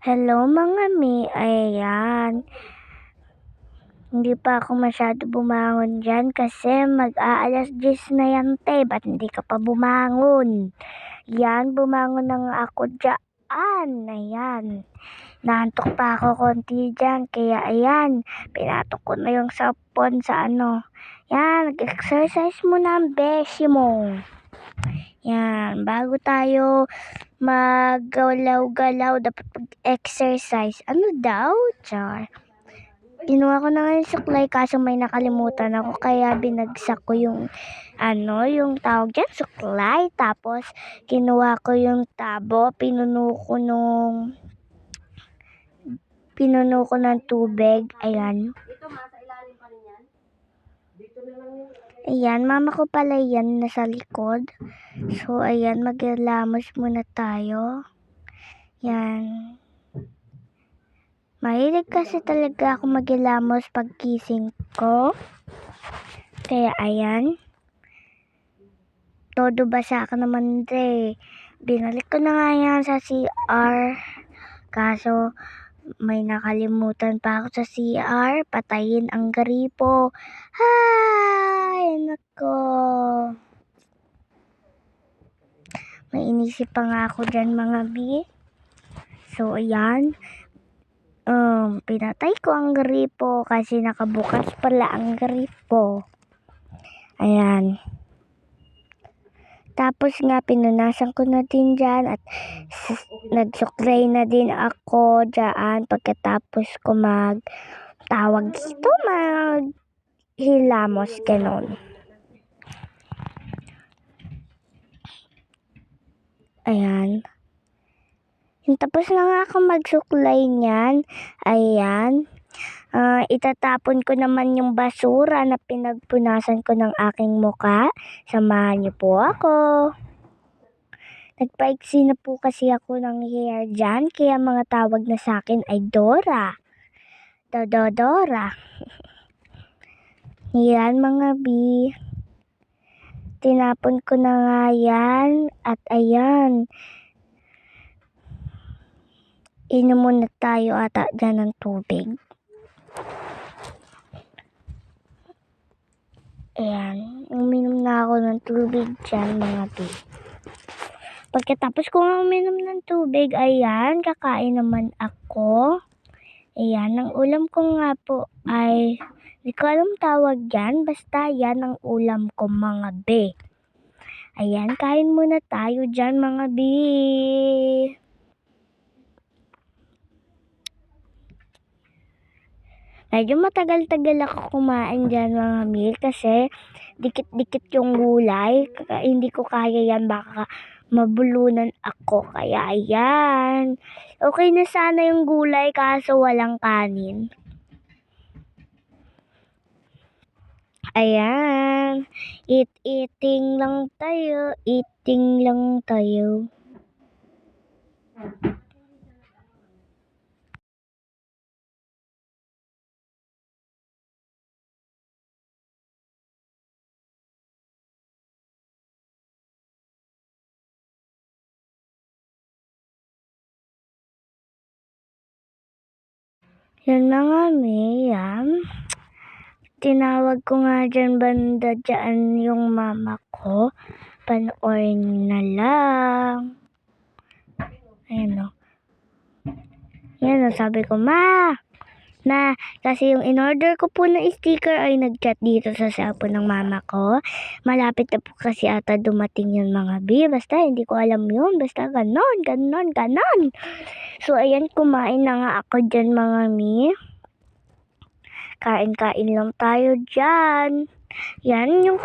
Hello mga mi, ayan. Hindi pa ako masyado bumangon dyan kasi mag-aalas 10 na yan, te. Ba't hindi ka pa bumangon? Yan, bumangon na nga ako dyan. Ayan. Naantok pa ako konti dyan. Kaya ayan, pinatok ko na yung sapon sa ano. Yan, nag-exercise muna ang beshi mo. Yan, bago tayo maggalaw-galaw, dapat mag-exercise. Ano daw? Char. Kinuha ko na nga yung suklay kaso may nakalimutan ako kaya binagsak ko yung yung tawag dyan, suklay. Tapos kinuha ko yung tabo, pinuno ko ng tubig. Ayan. Dito sa ilalim pa rin yan. Dito na lang yung Ayan, mama ko pala yan nasa likod. So, ayan, maglamos muna tayo. Yan. Mahilig kasi talaga ako maglamos pagkising ko. Kaya, ayan. Todo basa ka naman, de. Binalik ko na nga yan sa CR. Kaso, may nakalimutan pa ako sa CR. Patayin ang gripo. Hay! Nako. May inisip pa nga ako dyan mga bi. So, ayan. Pinatay ko ang gripo kasi nakabukas pala ang gripo. Ayan. Tapos nga, pinunasan ko na din dyan at nagsuklay na din ako dyan pagkatapos ko tawag dito, hilamos, ganon. Ayan. Tapos na nga ako magsuklay niyan. Ayan. Itatapon ko naman yung basura na pinagpunasan ko ng aking muka. Samahan niyo po ako. Nagpaiksi na po kasi ako ng hair dyan, kaya mga tawag na sa akin ay Dora. Dododora. Yan mga bi. Tinapon ko na nga yan at ayan. Inom muna tayo ata dyan ng tubig. Ayan, uminom na ako ng tubig dyan mga bi. Pagkatapos ko nga uminom ng tubig, ayan, kakain naman ako. Ayan, ang ulam ko nga po ay, hindi ko alam tawag yan, basta yan ang ulam ko mga bi. Ayan, kain muna tayo dyan mga bi. Medyo matagal-tagal ako kumain dyan mga bi kasi dikit-dikit yung gulay. Hindi ko kaya yan, baka mabulunan ako. Kaya ayan. Okay na sana yung gulay kaso walang kanin. Ayan. Eating lang tayo. Eating lang tayo. Yan na nga, Ma'am. Tinawag ko nga dyan banda dyan yung mama ko. Panoorin na lang. Ayan o. Yan o, sabi ko, Ma, kasi yung in-order ko po na sticker ay nag-chat dito sa cellphone ng mama ko. Malapit na po kasi ata dumating yun mga bi. Basta hindi ko alam yun. Basta ganon. So, ayan, kumain na nga ako dyan mga mi. Kain-kain lang tayo dyan. Yan, yung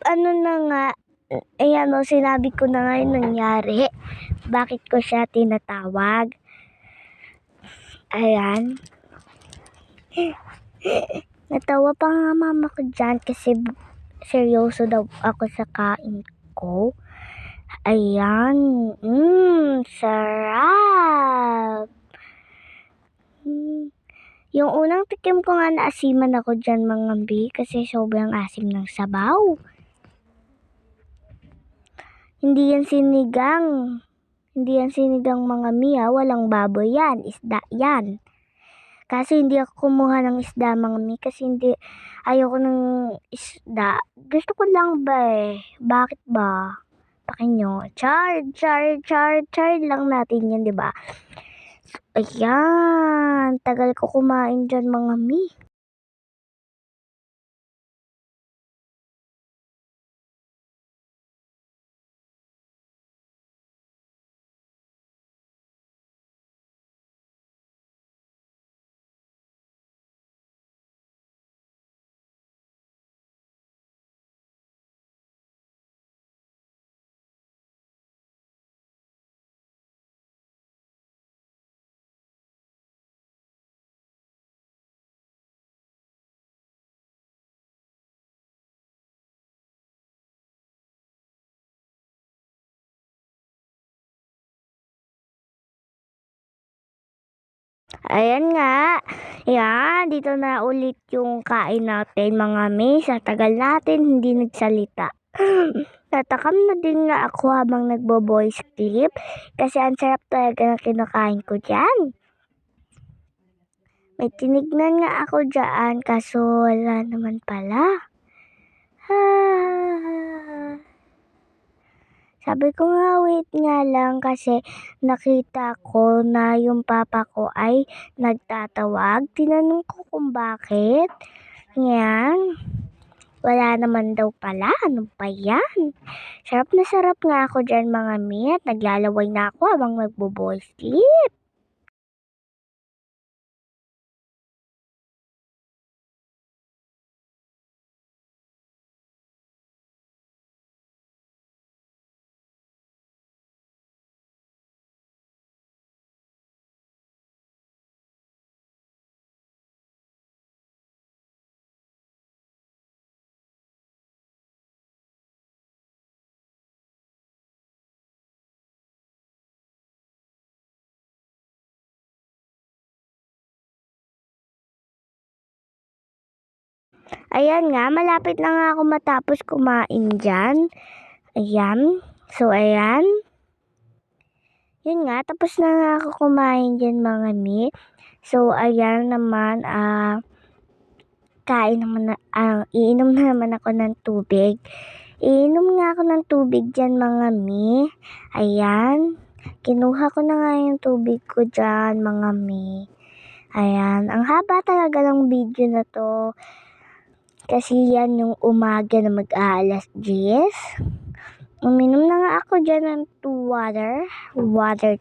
na nga. Ayan o, sinabi ko na nga yung nangyari. Bakit ko siya tinatawag? Ayan. Natawa pa nga mama ko dyan kasi seryoso daw ako sa kain ko. Ayan. Sarap. Yung unang tikim ko nga naasiman ako dyan mga bi kasi sobrang asim ng sabaw. Hindi yan sinigang. Hindi yan sinigang mga mi, walang baboy yan, isda yan. Kasi hindi ako kumuha ng isda mga mi, kasi ayoko ng isda. Gusto ko lang ba Bakit ba? Pakinyo, char lang natin yan, di ba? So, ayan, tagal ko kumain dyan mga mi. Ayan nga. Yan, dito na ulit yung kain natin mga mi. Sa tagal natin hindi nagsalita. Natakam na din nga ako habang nagbo-voice clip. Kasi ang sarap talaga na kinakain ko dyan. May tinignan nga ako dyan kaso wala naman pala. Sabi ko nga wait nga lang kasi nakita ko na yung papa ko ay nagtatawag. Tinanong ko kung bakit. Yan. Wala naman daw pala. Ano pa yan? Sarap na sarap nga ako dyan mga mi at naglalaway na ako habang magbo-voice clip. Ayan nga, malapit na nga ako matapos kumain dyan. Ayan. So, ayan. Yun nga, tapos na nga ako kumain dyan mga mi. So, ayan naman, iinom na naman ako ng tubig. Iinom nga ako ng tubig dyan mga mi. Ayan. Kinuha ko na nga yung tubig ko dyan mga mi. Ayan. Ang haba talaga ng video na to. Kasi yan yung umaga na mag-aalas 10. Uminom na nga ako dyan ng water. Water.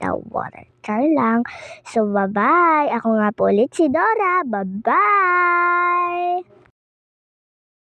Char lang. So, bye-bye. Ako nga po ulit si Dora. Bye-bye.